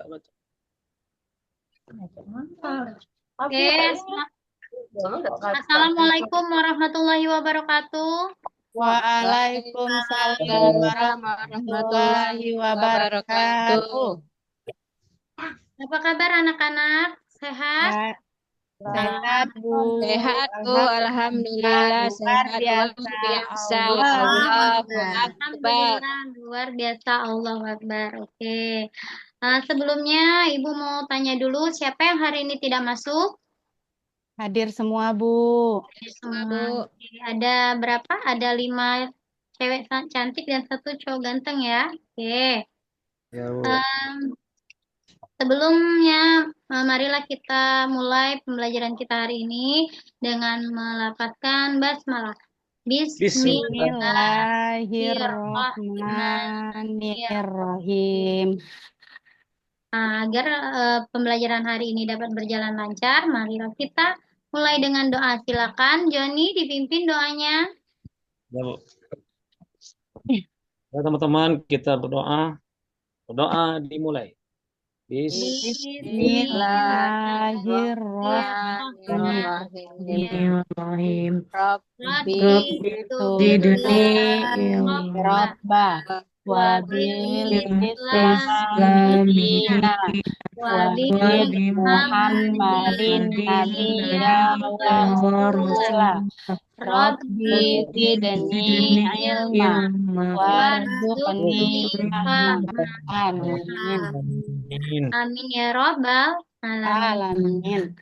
baca. Oke, Assalamualaikum warahmatullahi wabarakatuh. Waalaikumsalam Waalaikumsalam warahmatullahi wabarakatuh. Apa kabar anak-anak? Sehat? Ya, sehat, Bu. Sehat, Bu. Alhamdulillah, Alhamdulillah, luar sehat, luar biasa. biasa. Allahu Allahu Akbar. Akbar. Alhamdulillah, luar biasa. Allahu Akbar. Oke. Sebelumnya, Ibu mau tanya dulu, siapa yang hari ini tidak masuk? Hadir semua, Bu. Semua, Semua. Bu. Oke. Ada berapa? Ada 5 cewek cantik dan 1 cowok ganteng ya. Oke. Ya, Bu. Em, Sebelumnya, marilah kita mulai pembelajaran kita hari ini dengan melafazkan basmalah. Bismillahirrahmanirrahim. Bismillahirrahmanirrahim. Agar pembelajaran hari ini dapat berjalan lancar, marilah kita mulai dengan doa. Silakan, Joni, dipimpin doanya. Ya, Bu. Ya, teman-teman, kita berdoa. Berdoa dimulai. Bismillahirrahmanirrahim. Bismillahirrahmanirrahim. Rabbi Rabbah wabil islamina wabil Muhammadin nabiyya wa rasula Rabbi zidni ilma warzuqni fahma. Amin. Amin. Amin ya robbal alamin. Alamin.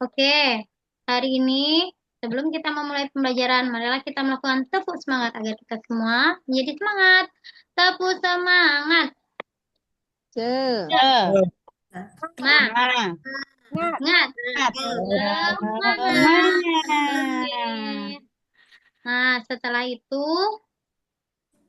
Oke, hari ini sebelum kita memulai pembelajaran, marilah kita melakukan tepuk semangat agar kita semua menjadi semangat. Tepuk semangat. Semangat. Semangat. Nah, setelah itu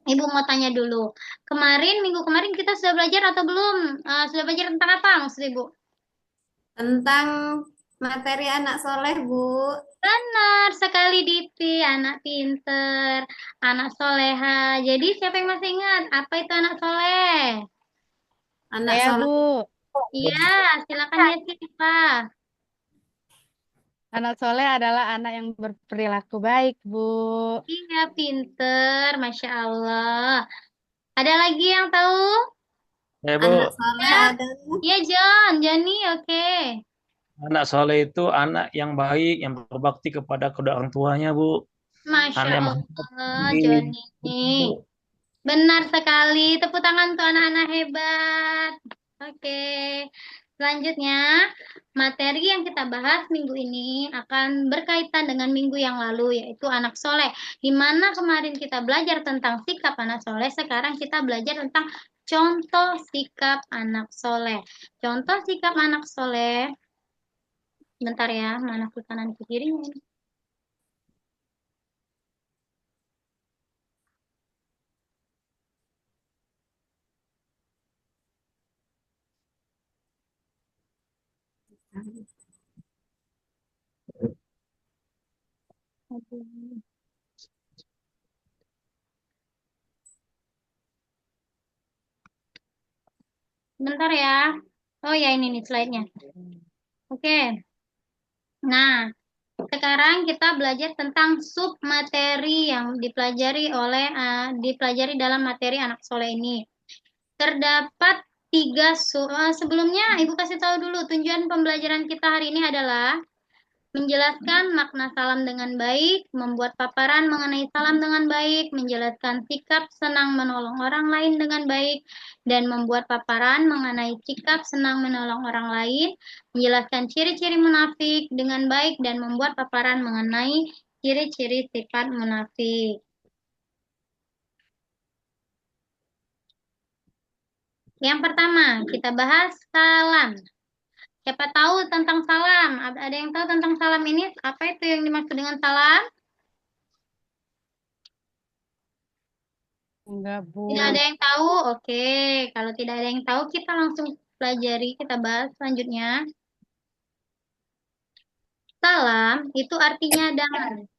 Ibu mau tanya dulu. Minggu kemarin kita sudah belajar atau belum? Sudah belajar tentang apa maksud Ibu? Tentang materi anak soleh, Bu. Benar sekali Dipi, anak pinter, anak soleha. Jadi siapa yang masih ingat apa itu anak soleh? Anak Ya, soleh. Bu. Iya, silakan ya siapa? Anak soleh adalah anak yang berperilaku baik, Bu. Iya, pinter, Masya Allah. Ada lagi yang tahu? Ya, Bu. Anak soleh Ya, adalah iya Joni, oke. Anak soleh itu anak yang baik, yang berbakti kepada kedua orang tuanya, Bu. Masya Anak yang Allah, menghormati. Joni. Benar sekali. Tepuk tangan untuk anak-anak hebat. Oke. Selanjutnya, materi yang kita bahas minggu ini akan berkaitan dengan minggu yang lalu, yaitu anak soleh. Di mana kemarin kita belajar tentang sikap anak soleh, sekarang kita belajar tentang contoh sikap anak soleh. Contoh sikap anak soleh. Bentar ya, mana ke kanan ke kirinya ini. Aduh. Bentar ya. Oh ya, ini nih slide-nya. Oke. Nah, sekarang kita belajar tentang sub materi yang dipelajari dalam materi anak soleh ini. Terdapat 3 sebelumnya Ibu kasih tahu dulu tujuan pembelajaran kita hari ini adalah menjelaskan makna salam dengan baik, membuat paparan mengenai salam dengan baik, menjelaskan sikap senang menolong orang lain dengan baik, dan membuat paparan mengenai sikap senang menolong orang lain, menjelaskan ciri-ciri munafik dengan baik, dan membuat paparan mengenai ciri-ciri sifat munafik. Yang pertama, kita bahas salam. Siapa tahu tentang salam? Ada yang tahu tentang salam ini? Apa itu yang dimaksud dengan salam? Enggak, Bu. Tidak ada yang tahu? Oke, kalau tidak ada yang tahu, kita langsung pelajari, kita bahas selanjutnya. Salam itu artinya damai.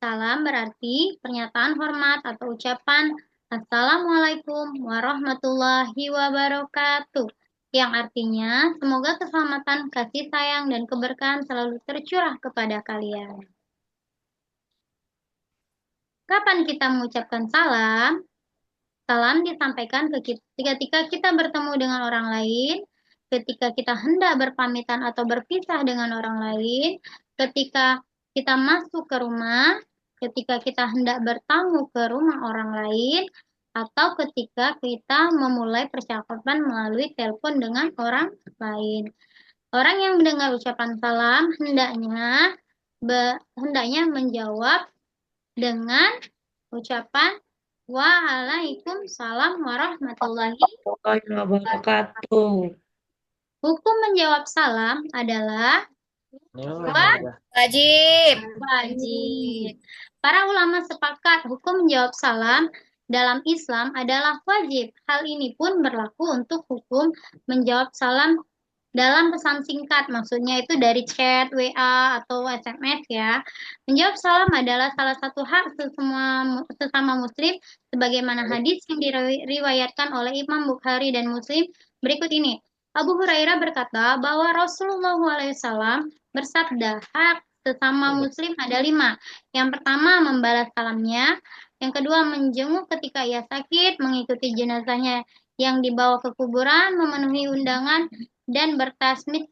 Salam berarti pernyataan hormat atau ucapan Assalamualaikum warahmatullahi wabarakatuh. Yang artinya, semoga keselamatan, kasih sayang, dan keberkahan selalu tercurah kepada kalian. Kapan kita mengucapkan salam? Salam disampaikan ketika kita bertemu dengan orang lain, ketika kita hendak berpamitan atau berpisah dengan orang lain, ketika kita masuk ke rumah, ketika kita hendak bertamu ke rumah orang lain, atau ketika kita memulai percakapan melalui telepon dengan orang lain. Orang yang mendengar ucapan salam hendaknya menjawab dengan ucapan Waalaikumsalam warahmatullahi wabarakatuh. Hukum menjawab salam adalah Wajib. wajib. Para ulama sepakat hukum menjawab salam dalam Islam adalah wajib. Hal ini pun berlaku untuk hukum menjawab salam dalam pesan singkat, maksudnya itu dari chat, WA, atau SMS ya. Menjawab salam adalah salah satu hak sesama muslim, sebagaimana hadis yang diriwayatkan oleh Imam Bukhari dan Muslim berikut ini. Abu Hurairah berkata bahwa Rasulullah SAW bersabda, hak sesama muslim ada 5. Yang pertama, membalas salamnya. Yang kedua, menjenguk ketika ia sakit, mengikuti jenazahnya yang dibawa ke kuburan, memenuhi undangan, dan bertasmid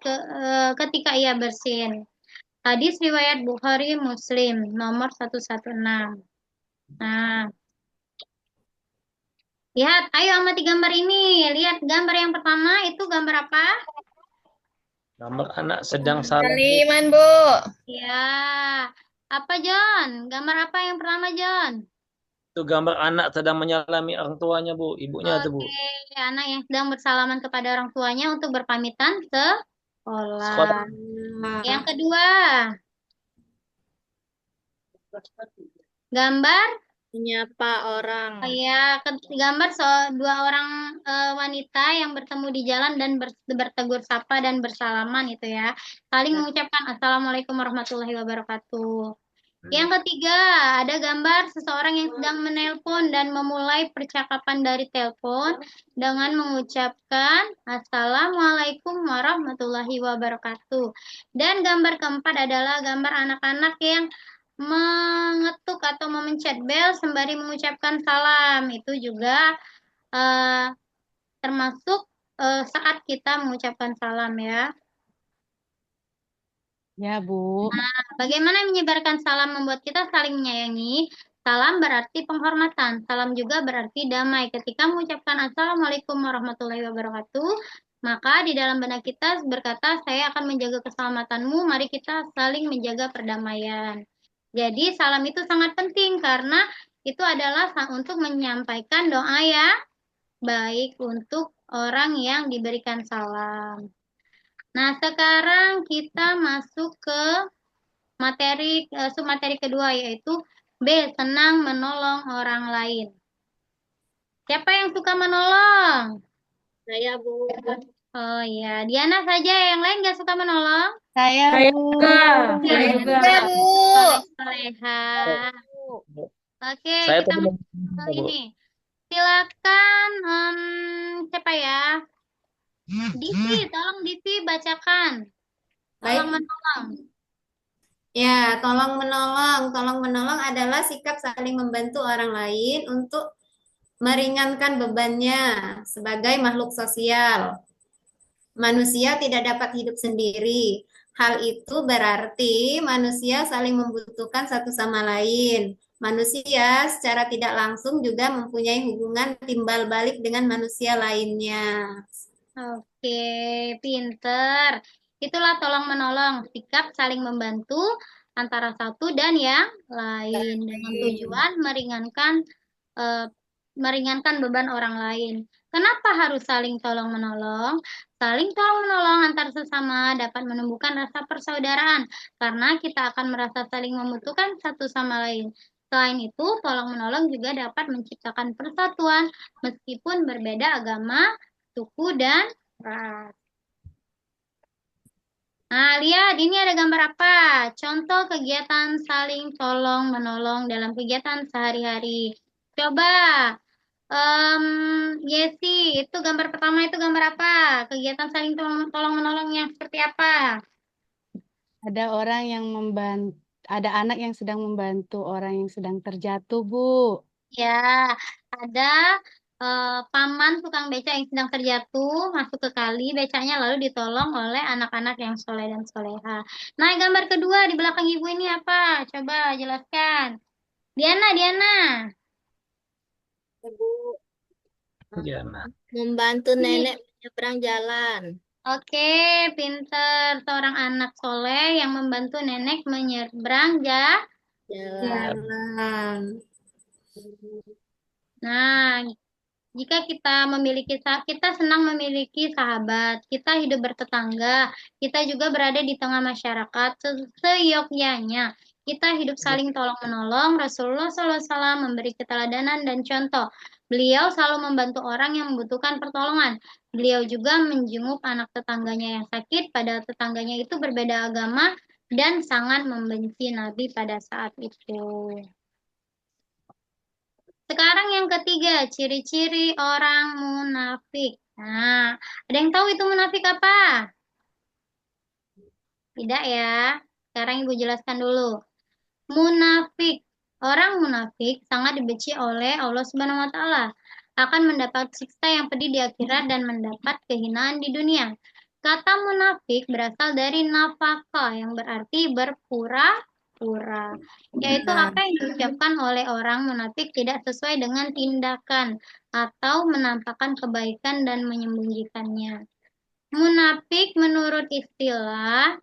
ketika ia bersin. Hadis riwayat Bukhari Muslim nomor 116. Nah, lihat, ayo amati gambar ini. Lihat gambar yang pertama itu gambar apa? Gambar anak sedang salam. Saliman, Bu. Ya, apa John? Gambar apa yang pertama John? Itu gambar anak sedang menyalami orang tuanya, Bu. Ibunya tuh, Bu. Oke, anak yang sedang bersalaman kepada orang tuanya untuk berpamitan sekolah. Sekolah. Yang kedua, gambar Menyapa orang. ya gambar dua orang wanita yang bertemu di jalan dan bertegur sapa dan bersalaman itu ya. Saling mengucapkan Assalamualaikum warahmatullahi wabarakatuh. Yang ketiga, ada gambar seseorang yang sedang menelpon dan memulai percakapan dari telepon dengan mengucapkan Assalamualaikum warahmatullahi wabarakatuh. Dan gambar keempat adalah gambar anak-anak yang mengetuk atau memencet bel sembari mengucapkan salam. Itu juga termasuk saat kita mengucapkan salam ya. Ya, Bu. Bagaimana menyebarkan salam membuat kita saling menyayangi? Salam berarti penghormatan. Salam juga berarti damai. Ketika mengucapkan Assalamualaikum warahmatullahi wabarakatuh, maka di dalam benak kita berkata, saya akan menjaga keselamatanmu, mari kita saling menjaga perdamaian. Jadi salam itu sangat penting karena itu adalah untuk menyampaikan doa yang baik untuk orang yang diberikan salam. Nah, sekarang kita masuk ke submateri kedua yaitu B, senang menolong orang lain. Siapa yang suka menolong? Saya, Bu. Oh iya, Diana saja, yang lain nggak suka menolong? Saya, Saya Bu. juga. Saya juga. Saya, Bu. Soleha. Oke, Saya kita tadi masuk ke ini. Silakan, siapa ya? Divi, tolong Divi bacakan. Tolong Baik. menolong. Ya, tolong menolong. Tolong menolong adalah sikap saling membantu orang lain untuk meringankan bebannya sebagai makhluk sosial. Manusia tidak dapat hidup sendiri. Hal itu berarti manusia saling membutuhkan satu sama lain. Manusia secara tidak langsung juga mempunyai hubungan timbal balik dengan manusia lainnya. Oke, pinter. Itulah tolong menolong, sikap saling membantu antara satu dan yang lain dengan tujuan meringankan beban orang lain. Kenapa harus saling tolong menolong? Saling tolong menolong antar sesama dapat menumbuhkan rasa persaudaraan karena kita akan merasa saling membutuhkan satu sama lain. Selain itu, tolong menolong juga dapat menciptakan persatuan meskipun berbeda agama, suku, dan ras. Nah, lihat ini ada gambar apa? Contoh kegiatan saling tolong menolong dalam kegiatan sehari-hari. Coba Yesi, itu gambar pertama itu gambar apa? Kegiatan saling tolong menolong yang seperti apa? Ada orang yang membantu, ada anak yang sedang membantu orang yang sedang terjatuh, Bu. Ya, ada paman tukang beca yang sedang terjatuh masuk ke kali becanya lalu ditolong oleh anak-anak yang soleh dan soleha. Nah, gambar kedua di belakang ibu ini apa? Coba jelaskan. Diana, Diana. Ibu Ya, nah. membantu nenek menyeberang jalan. Oke, pinter. Seorang anak soleh yang membantu nenek menyeberang Jalan. Jalan. Nah, jika kita senang memiliki sahabat, kita hidup bertetangga, kita juga berada di tengah masyarakat, seyogyanya kita hidup saling tolong menolong. Rasulullah SAW memberi keteladanan dan contoh. Beliau selalu membantu orang yang membutuhkan pertolongan. Beliau juga menjenguk anak tetangganya yang sakit, padahal tetangganya itu berbeda agama dan sangat membenci Nabi pada saat itu. Sekarang yang ketiga, ciri-ciri orang munafik. Nah, ada yang tahu itu munafik apa? Tidak ya. Sekarang Ibu jelaskan dulu. Munafik. Orang munafik sangat dibenci oleh Allah Subhanahu wa taala. Akan mendapat siksa yang pedih di akhirat dan mendapat kehinaan di dunia. Kata munafik berasal dari nafaka yang berarti berpura-pura. Yaitu Nah, apa yang diucapkan oleh orang munafik tidak sesuai dengan tindakan atau menampakkan kebaikan dan menyembunyikannya. Munafik menurut istilah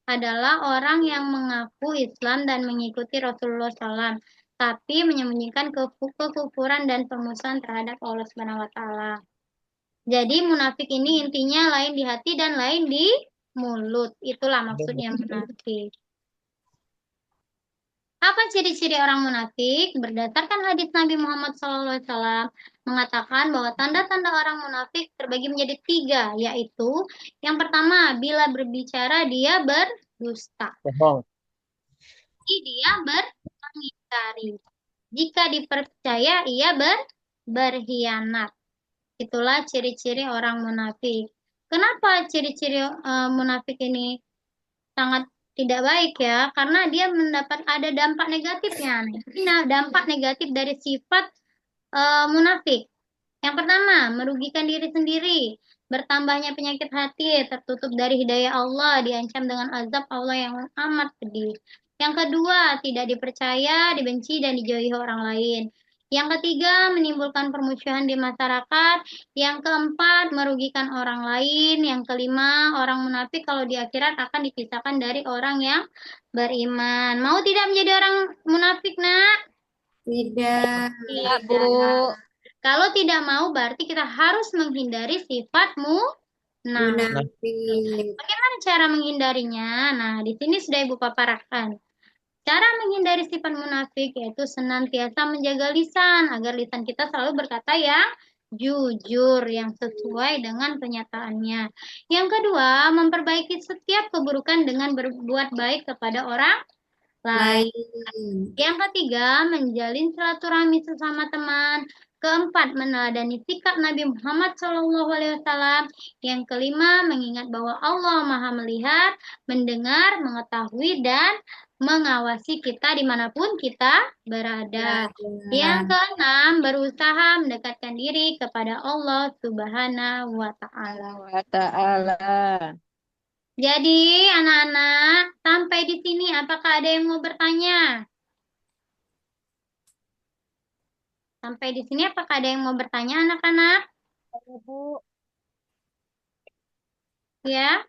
adalah orang yang mengaku Islam dan mengikuti Rasulullah SAW, tapi menyembunyikan kekufuran dan permusuhan terhadap Allah Subhanahu wa taala. Jadi munafik ini intinya lain di hati dan lain di mulut. Itulah maksudnya munafik. Apa ciri-ciri orang munafik? Berdasarkan hadis Nabi Muhammad SAW mengatakan bahwa tanda-tanda orang munafik terbagi menjadi 3, yaitu yang pertama, bila berbicara dia berdusta. Bohong. Dia mengingkari. Jika dipercaya ia berkhianat. Itulah ciri-ciri orang munafik. Kenapa ciri-ciri munafik ini sangat tidak baik ya? Karena dia mendapat ada dampak negatifnya. Nah, dampak negatif dari sifat munafik. Yang pertama, merugikan diri sendiri. Bertambahnya penyakit hati, tertutup dari hidayah Allah, diancam dengan azab Allah yang amat pedih. Yang kedua, tidak dipercaya, dibenci, dan dijauhi orang lain. Yang ketiga, menimbulkan permusuhan di masyarakat. Yang keempat, merugikan orang lain. Yang kelima, orang munafik kalau di akhirat akan dipisahkan dari orang yang beriman. Mau tidak menjadi orang munafik, Nak? tidak. Enggak, Bu. Kalau tidak mau berarti kita harus menghindari sifatmu. Nah, Munafik. bagaimana cara menghindarinya? Nah, di sini sudah Ibu paparkan. Cara menghindari sifat munafik yaitu senantiasa menjaga lisan agar lisan kita selalu berkata yang jujur, yang sesuai dengan kenyataannya. Yang kedua, memperbaiki setiap keburukan dengan berbuat baik kepada orang lain. Yang ketiga, menjalin silaturahmi sesama teman. Keempat, meneladani sikap Nabi Muhammad SAW. Yang kelima, mengingat bahwa Allah Maha melihat, mendengar, mengetahui, dan mengawasi kita dimanapun kita berada. Yang keenam, berusaha mendekatkan diri kepada Allah Subhanahu wa Ta'ala. Jadi, anak-anak, sampai di sini, apakah ada yang mau bertanya? Sampai di sini, apakah ada yang mau bertanya, anak-anak? Bu, Ya,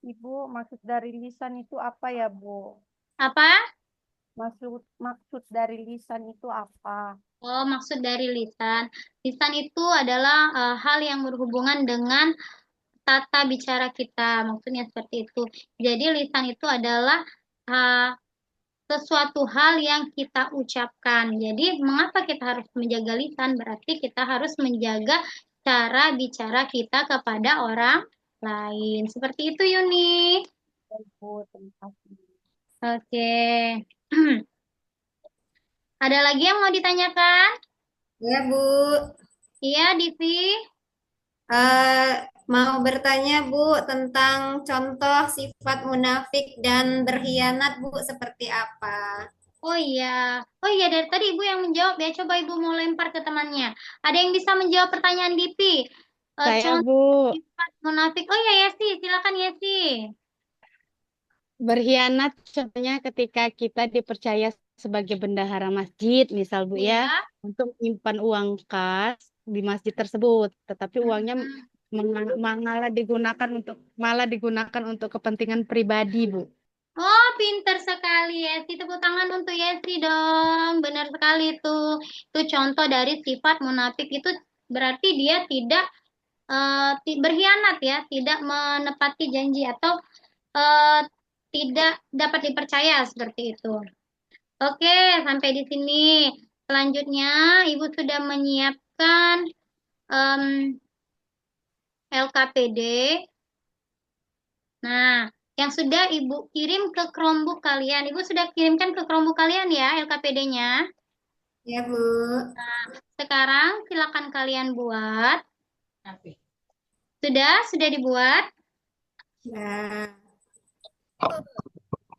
Ibu, maksud dari lisan itu apa ya, Bu? apa? Maksud dari lisan itu apa? Oh, maksud dari lisan. Lisan itu adalah hal yang berhubungan dengan tata bicara kita. Maksudnya seperti itu. Jadi, lisan itu adalah sesuatu hal yang kita ucapkan. Jadi, mengapa kita harus menjaga lisan? Berarti kita harus menjaga cara bicara kita kepada orang lain. Seperti itu, Yuni. Bu, terima kasih. Oke. Ada lagi yang mau ditanyakan? Ya, Bu. Iya, Divi. Eh, mau bertanya, Bu, tentang contoh sifat munafik dan berkhianat, Bu, seperti apa? Oh iya, dari tadi Ibu yang menjawab ya. Coba Ibu mau lempar ke temannya. Ada yang bisa menjawab pertanyaan Divi? Saya, Contoh Bu, sifat munafik. Oh iya, Yesi. Silakan, Yesi. berkhianat contohnya ketika kita dipercaya sebagai bendahara masjid, misal Bu Iya. ya, untuk menyimpan uang kas di masjid tersebut, tetapi uangnya malah digunakan untuk kepentingan pribadi, Bu. Oh, pinter sekali Yesi. Tepuk tangan untuk Yesi dong. Benar sekali itu. Itu contoh dari sifat munafik itu berarti dia tidak berkhianat ya, tidak menepati janji atau eh, tidak dapat dipercaya seperti itu. Oke, sampai di sini. Selanjutnya, Ibu sudah menyiapkan em, LKPD. Nah, yang sudah Ibu kirim ke Chromebook kalian. Ibu sudah kirimkan ke Chromebook kalian ya LKPD-nya. Ya, Bu. Sekarang silakan kalian buat. Sudah dibuat. Ya.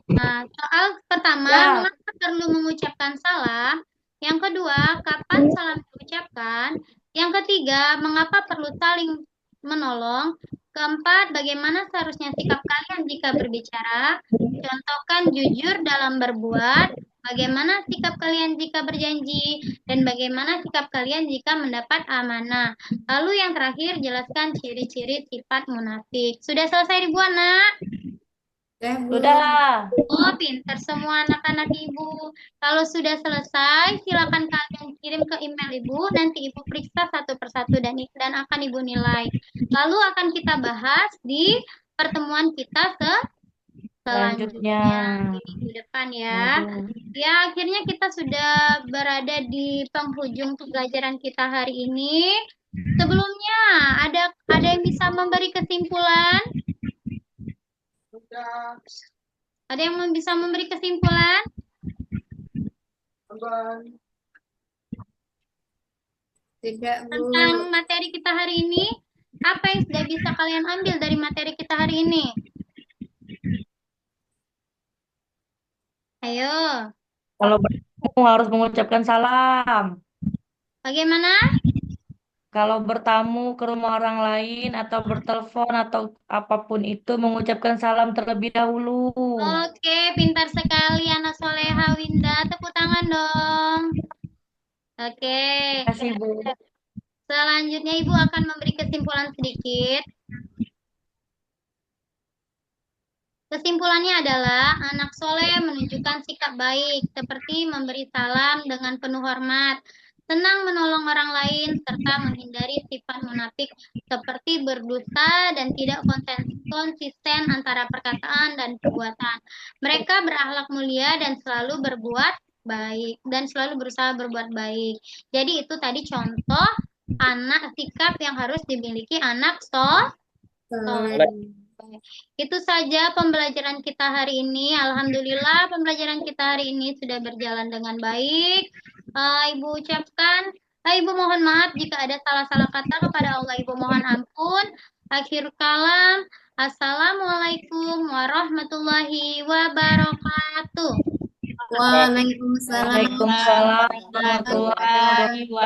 Nah, soal pertama, mengapa perlu mengucapkan salam? Yang kedua, kapan salam diucapkan? Yang ketiga, mengapa perlu saling menolong? Keempat, bagaimana seharusnya sikap kalian jika berbicara? Contohkan jujur dalam berbuat. Bagaimana sikap kalian jika berjanji? Dan bagaimana sikap kalian jika mendapat amanah? Lalu yang terakhir, jelaskan ciri-ciri sifat munafik. Sudah selesai dibuat, Nak? Ya, Bu. Sudah. Oh, pinter semua anak-anak Ibu. Kalau sudah selesai, silakan kalian kirim ke email Ibu. Nanti Ibu periksa satu persatu dan akan Ibu nilai. Lalu akan kita bahas di pertemuan kita selanjutnya di minggu depan ya. Ya, akhirnya kita sudah berada di penghujung pembelajaran kita hari ini. Sebelumnya, ada yang bisa memberi kesimpulan? Ada yang bisa memberi kesimpulan? Tidak, Bu. Tentang materi kita hari ini? Apa yang sudah bisa kalian ambil dari materi kita hari ini? Ayo, Kalau bertemu harus mengucapkan salam. bagaimana? Kalau bertamu ke rumah orang lain atau bertelepon atau apapun itu mengucapkan salam terlebih dahulu. Oke, pintar sekali anak soleha Winda. Tepuk tangan dong. Oke, Terima kasih, Bu. selanjutnya Ibu akan memberi kesimpulan sedikit. Kesimpulannya adalah anak soleh menunjukkan sikap baik seperti memberi salam dengan penuh hormat, senang menolong orang lain, serta menghindari sifat munafik seperti berdusta dan tidak konsisten antara perkataan dan perbuatan. Mereka berakhlak mulia dan selalu berbuat baik dan selalu berusaha berbuat baik. Jadi itu tadi contoh anak sikap yang harus dimiliki anak soleh. Itu saja pembelajaran kita hari ini. Alhamdulillah pembelajaran kita hari ini sudah berjalan dengan baik. Ibu mohon maaf jika ada salah-salah kata kepada Allah. Ibu mohon ampun. Akhir kalam. Assalamualaikum warahmatullahi wabarakatuh. Waalaikumsalam. Waalaikumsalam warahmatullahi wabarakatuh.